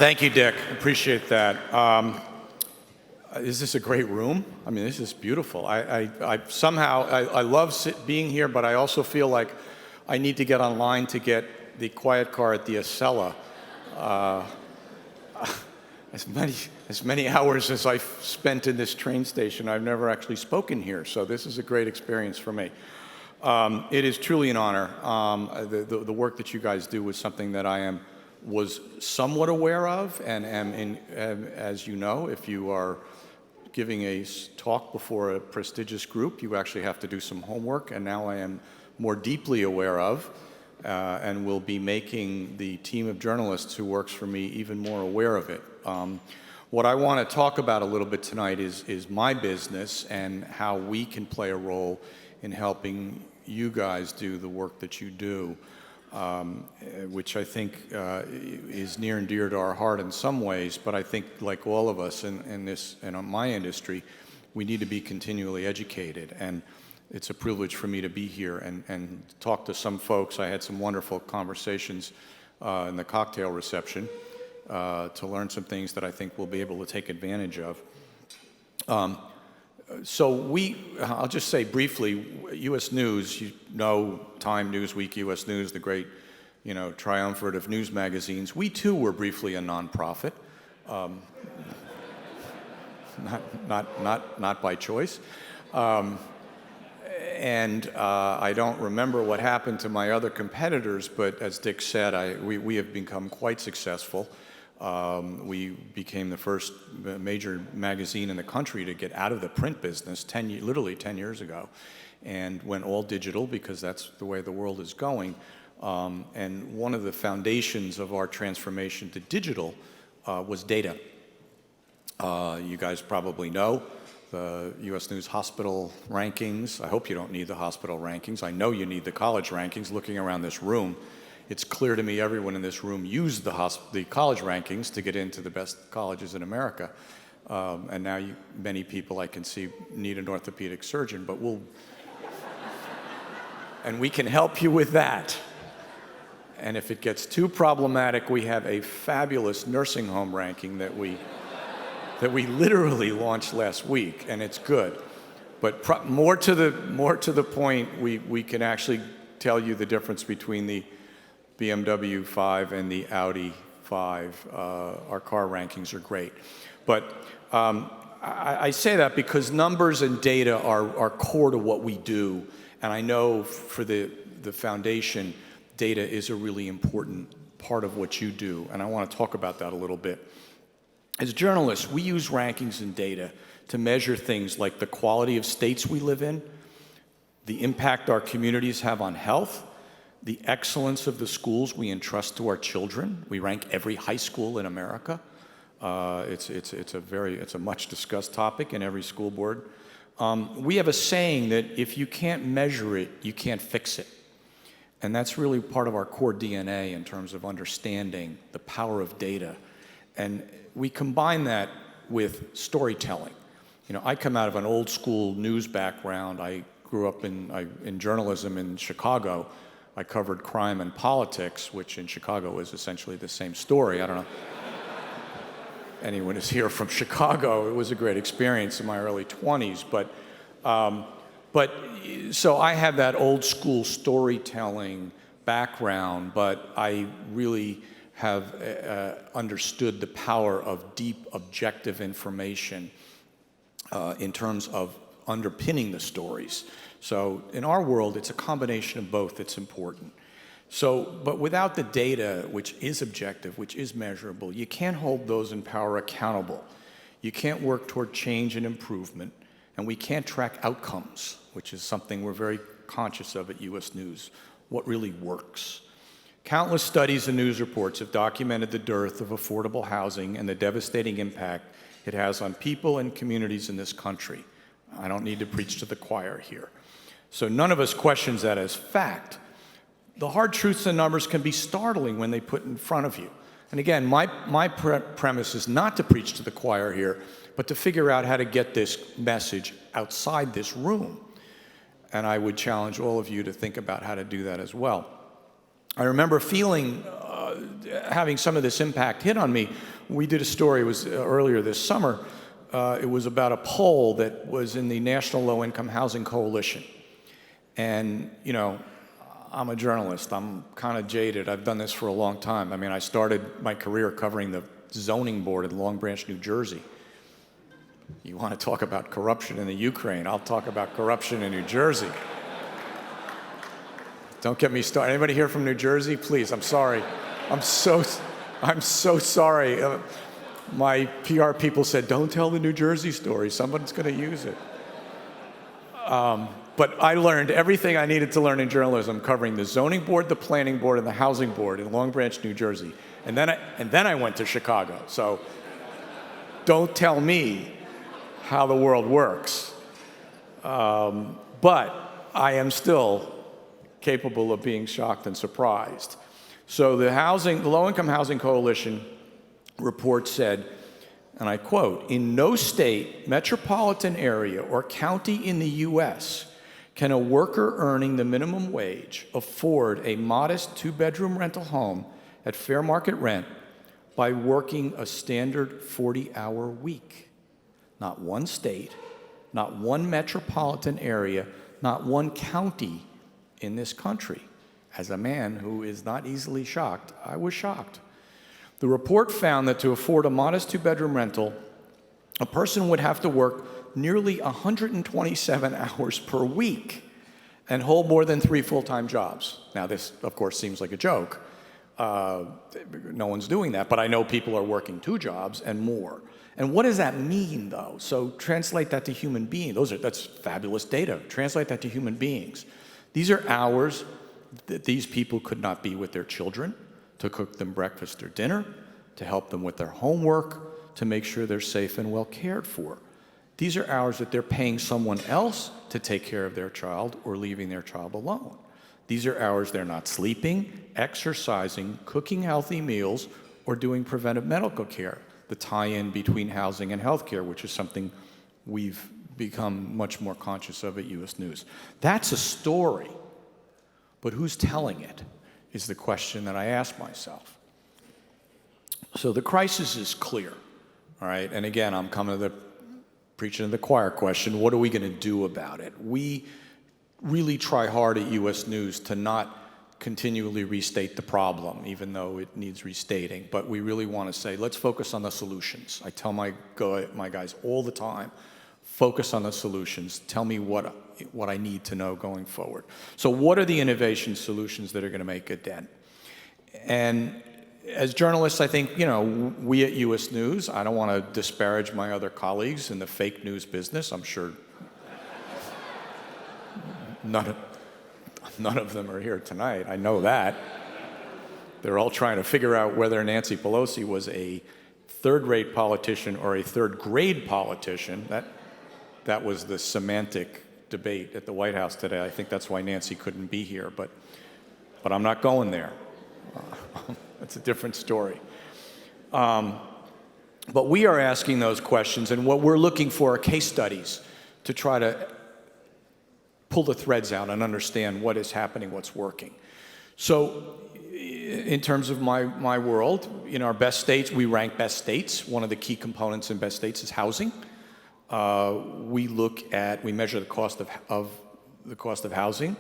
Thank you, Dick. Appreciate that. Is this a great room? I mean, this is beautiful. I somehow love being here, but I also feel like I need to get online to get the quiet car at the Acela. As many hours as I've spent in this train station, I've never actually spoken here, so this is a great experience for me. It is truly an honor. The work that you guys do is something that I was somewhat aware of, and as you know, if you are giving a talk before a prestigious group, you actually have to do some homework, and now I am more deeply aware of, and will be making the team of journalists who works for me even more aware of it. What I want to talk about a little bit tonight is my business and how we can play a role in helping you guys do the work that you do, which I think is near and dear to our heart in some ways, but I think like all of us in my industry, we need to be continually educated. And it's a privilege for me to be here and talk to some folks. I had some wonderful conversations in the cocktail reception to learn some things that I think we'll be able to take advantage of. I'll just say briefly, U.S. News, you know, Time, Newsweek, U.S. News, the great, triumvirate of news magazines. We too were briefly a nonprofit, not by choice. I don't remember what happened to my other competitors, but as Dick said, we have become quite successful. We became the first major magazine in the country to get out of the print business literally 10 years ago, and went all digital because that's the way the world is going. And one of the foundations of our transformation to digital was data. You guys probably know the U.S. News hospital rankings. I hope you don't need the hospital rankings. I know you need the college rankings. Looking around this room, it's clear to me everyone in this room used the college rankings to get into the best colleges in America. And now many people I can see need an orthopedic surgeon, but and we can help you with that. And if it gets too problematic, we have a fabulous nursing home ranking that we literally launched last week, and it's good. But more to the point, we can actually tell you the difference between the BMW 5 and the Audi 5. Our car rankings are great. But I say that because numbers and data are core to what we do. And I know for the foundation, data is a really important part of what you do. And I want to talk about that a little bit. As journalists, we use rankings and data to measure things like the quality of states we live in, the impact our communities have on health, the excellence of the schools we entrust to our children. We rank every high school in America. It's a much discussed topic in every school board. We have a saying that if you can't measure it, you can't fix it. And that's really part of our core DNA in terms of understanding the power of data. And we combine that with storytelling. I come out of an old school news background. I grew up in journalism in Chicago. I covered crime and politics, which in Chicago is essentially the same story. I don't know anyone is here from Chicago. It was a great experience in my early 20s. So I have that old school storytelling background, but I really have understood the power of deep objective information in terms of underpinning the stories. So in our world, it's a combination of both that's important. But without the data, which is objective, which is measurable, you can't hold those in power accountable. You can't work toward change and improvement, and we can't track outcomes, which is something we're very conscious of at U.S. News, what really works. Countless studies and news reports have documented the dearth of affordable housing and the devastating impact it has on people and communities in this country. I don't need to preach to the choir here. So none of us questions that as fact. The hard truths and numbers can be startling when they put in front of you. And again, my premise is not to preach to the choir here, but to figure out how to get this message outside this room. And I would challenge all of you to think about how to do that as well. I remember feeling having some of this impact hit on me, we did a story, it was earlier this summer, it was about a poll that was in the National Low-Income Housing Coalition. And, you know, I'm a journalist, I'm kind of jaded, I've done this for a long time. I mean, I started my career covering the zoning board in Long Branch, New Jersey. You want to talk about corruption in the Ukraine, I'll talk about corruption in New Jersey. Don't get me started. Anybody here from New Jersey? Please, I'm sorry. I'm so sorry. My PR people said, don't tell the New Jersey story. Someone's going to use it. But I learned everything I needed to learn in journalism covering the zoning board, the planning board, and the housing board in Long Branch, New Jersey. And then I went to Chicago. So don't tell me how the world works. But I am still capable of being shocked and surprised. So the Low-Income Housing Coalition report said, and I quote, "In no state, metropolitan area, or county in the U.S. can a worker earning the minimum wage afford a modest two-bedroom rental home at fair market rent by working a standard 40-hour week." Not one state, not one metropolitan area, not one county in this country. As a man who is not easily shocked, I was shocked. The report found that to afford a modest two-bedroom rental, a person would have to work nearly 127 hours per week and hold more than 3 full-time jobs. Now, this, of course, seems like a joke. No one's doing that, but I know people are working 2 jobs and more. And what does that mean, though? So translate that to human beings. That's fabulous data. Translate that to human beings. These are hours that these people could not be with their children, to cook them breakfast or dinner, to help them with their homework, to make sure they're safe and well cared for. These are hours that they're paying someone else to take care of their child or leaving their child alone. These are hours they're not sleeping, exercising, cooking healthy meals, or doing preventive medical care, the tie-in between housing and healthcare, which is something we've become much more conscious of at U.S. News. That's a story, but who's telling it is the question that I ask myself. So the crisis is clear, all right? And again, I'm coming to the preaching to the choir question, what are we going to do about it? We really try hard at U.S. News to not continually restate the problem, even though it needs restating, but we really want to say, let's focus on the solutions. I tell my guys all the time, focus on the solutions. Tell me what I need to know going forward. So what are the innovation solutions that are going to make a dent? And as journalists, I think, you know, we at U.S. News, I don't want to disparage my other colleagues in the fake news business. I'm sure none of them are here tonight. I know that. They're all trying to figure out whether Nancy Pelosi was a third-rate politician or a third-grade politician. That was the semantic debate at the White House today. I think that's why Nancy couldn't be here, but I'm not going there. That's a different story. But we are asking those questions, and what we're looking for are case studies to try to pull the threads out and understand what is happening, what's working. So in terms of my world, in our best states, we rank best states. One of the key components in best states is housing. We measure the cost of housing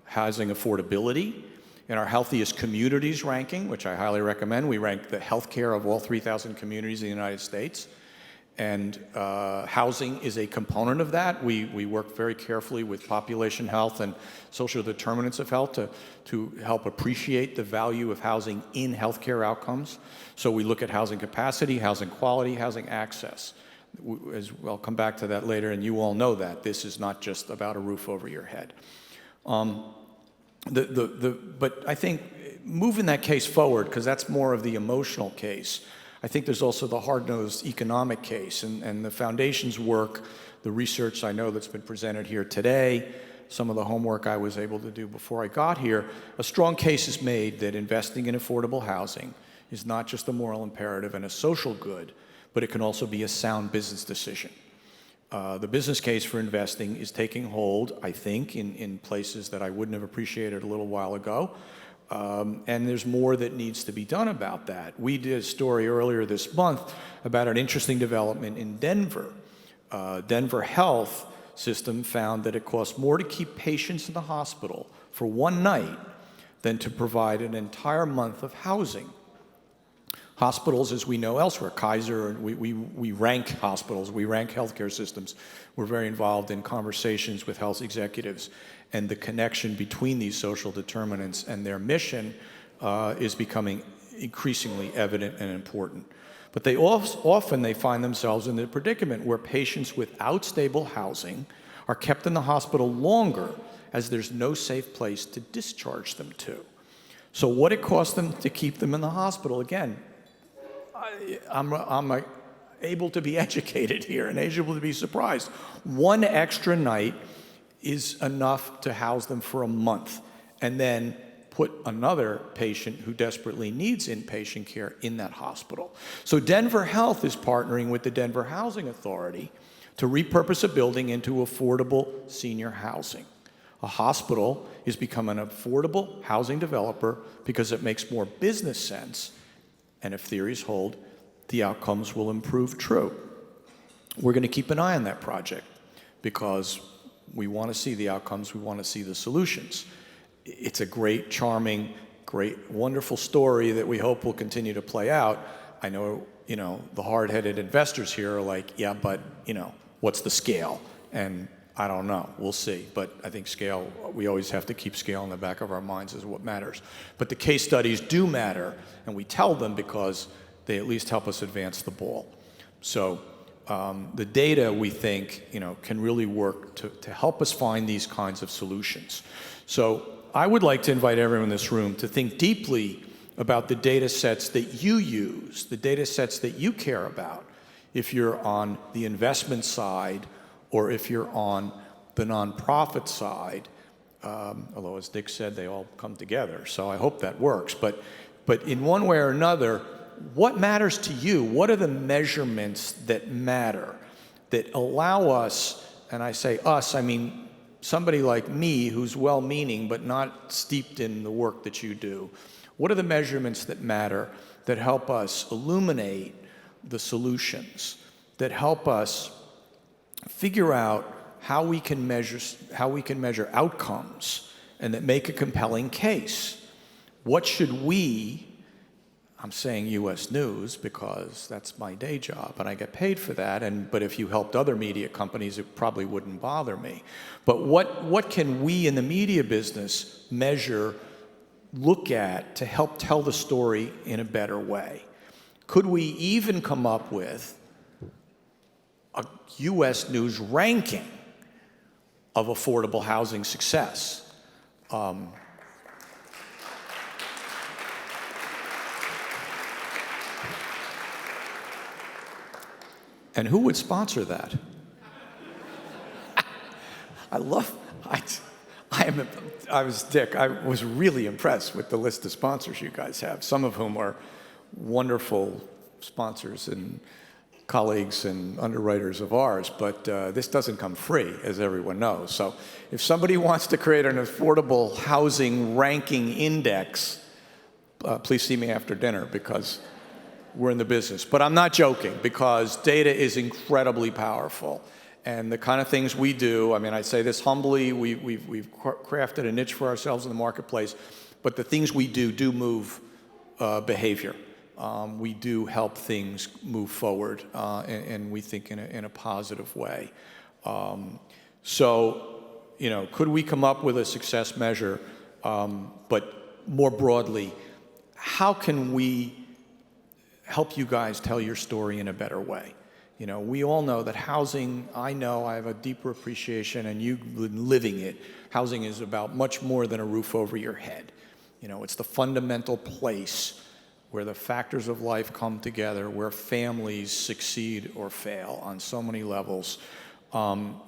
affordability. In our healthiest communities ranking, which I highly recommend, we rank the healthcare of all 3,000 communities in the United States. And housing is a component of that. We work very carefully with population health and social determinants of health to help appreciate the value of housing in healthcare outcomes. So we look at housing capacity, housing quality, housing access. I'll come back to that later, and you all know that. This is not just about a roof over your head. But I think moving that case forward, because that's more of the emotional case, I think there's also the hard-nosed economic case, and the Foundation's work, the research I know that's been presented here today, some of the homework I was able to do before I got here, a strong case is made that investing in affordable housing is not just a moral imperative and a social good, but it can also be a sound business decision. The business case for investing is taking hold, I think, in places that I wouldn't have appreciated a little while ago. And there's more that needs to be done about that. We did a story earlier this month about an interesting development in Denver. Denver Health System found that it costs more to keep patients in the hospital for one night than to provide an entire month of housing. Hospitals, as we know elsewhere, Kaiser, we rank hospitals, we rank healthcare systems. We're very involved in conversations with health executives, and the connection between these social determinants and their mission is becoming increasingly evident and important. But they often they find themselves in the predicament where patients without stable housing are kept in the hospital longer as there's no safe place to discharge them to. So what it costs them to keep them in the hospital, again, I'm able to be educated here and able to be surprised. One extra night is enough to house them for a month, and then put another patient who desperately needs inpatient care in that hospital. So Denver Health is partnering with the Denver Housing Authority to repurpose a building into affordable senior housing. A hospital is becoming an affordable housing developer because it makes more business sense, and if theories hold, the outcomes will improve true. We're going to keep an eye on that project because we want to see the outcomes, we want to see the solutions. It's a great, charming, great, wonderful story that we hope will continue to play out. I know, the hard-headed investors here are like, yeah, but, what's the scale? And I don't know, we'll see. But I think scale, we always have to keep scale in the back of our minds is what matters. But the case studies do matter, and we tell them because they at least help us advance the ball. So the data, we think, can really work to help us find these kinds of solutions. So I would like to invite everyone in this room to think deeply about the data sets that you use, the data sets that you care about, if you're on the investment side or if you're on the nonprofit side, although as Dick said, they all come together, so I hope that works. But in one way or another, what matters to you? What are the measurements that matter, that allow us, and I say us, I mean somebody like me who's well-meaning but not steeped in the work that you do. What are the measurements that matter, that help us illuminate the solutions, that help us figure out how we can measure outcomes and that make a compelling case? What should we, I'm saying U.S. News because that's my day job and I get paid for that, but if you helped other media companies, it probably wouldn't bother me. But what can we in the media business measure, look at to help tell the story in a better way? Could we even come up with a U.S. News ranking of affordable housing success? And who would sponsor that? I was really impressed with the list of sponsors you guys have, some of whom are wonderful sponsors and colleagues and underwriters of ours, but this doesn't come free, as everyone knows. So if somebody wants to create an affordable housing ranking index, please see me after dinner because we're in the business. But I'm not joking, because data is incredibly powerful. And the kind of things we do, I mean, I say this humbly, we've crafted a niche for ourselves in the marketplace, but the things we do move behavior. We do help things move forward, and we think in a positive way. So, could we come up with a success measure? But more broadly, how can we help you guys tell your story in a better way? We all know that housing, I have a deeper appreciation, and you've been living it. Housing is about much more than a roof over your head. It's the fundamental place where the factors of life come together, where families succeed or fail on so many levels.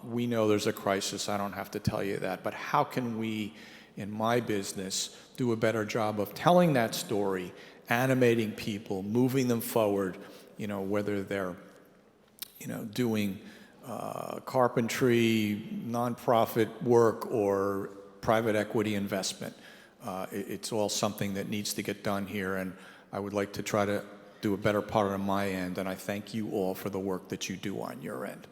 We know there's a crisis, I don't have to tell you that, but how can we, in my business, do a better job of telling that story, animating people, moving them forward, whether they're doing carpentry, nonprofit work, or private equity investment. It's all something that needs to get done here, and I would like to try to do a better part on my end, and I thank you all for the work that you do on your end.